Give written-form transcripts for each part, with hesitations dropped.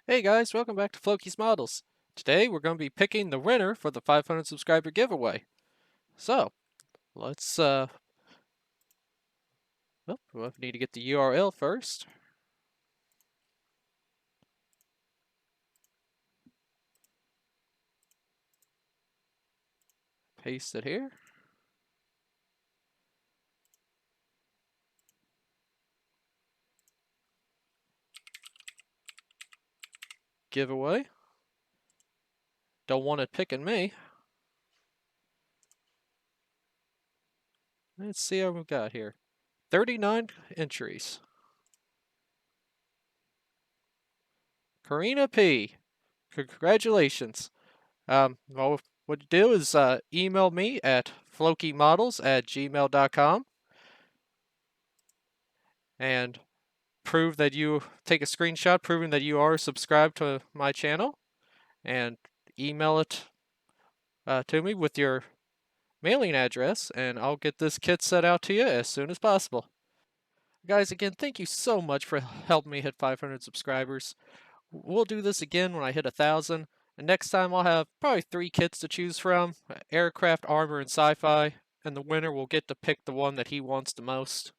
Hey guys, welcome back to Floki's Models. Today we're going to be picking the winner for the 500 subscriber giveaway. So, let's we need to get the URL first. Paste it here. Giveaway. Don't want it picking me. Let's see how we've got here. 39 entries. CorrinaP. Congratulations. Well, what you do is email me at flokimodels@gmail.com and prove that you take a screenshot proving that you are subscribed to my channel and email it to me with your mailing address, and I'll get this kit set out to you as soon as possible. Guys, again, thank you so much for helping me hit 500 subscribers. We'll do this again when I hit 1,000, and next time I'll have probably 3 kits to choose from: aircraft, armor, and sci-fi, and the winner will get to pick the one that he wants the most.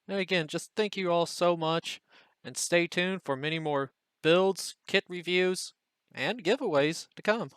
And again, just thank you all so much, and stay tuned for many more builds, kit reviews, and giveaways to come.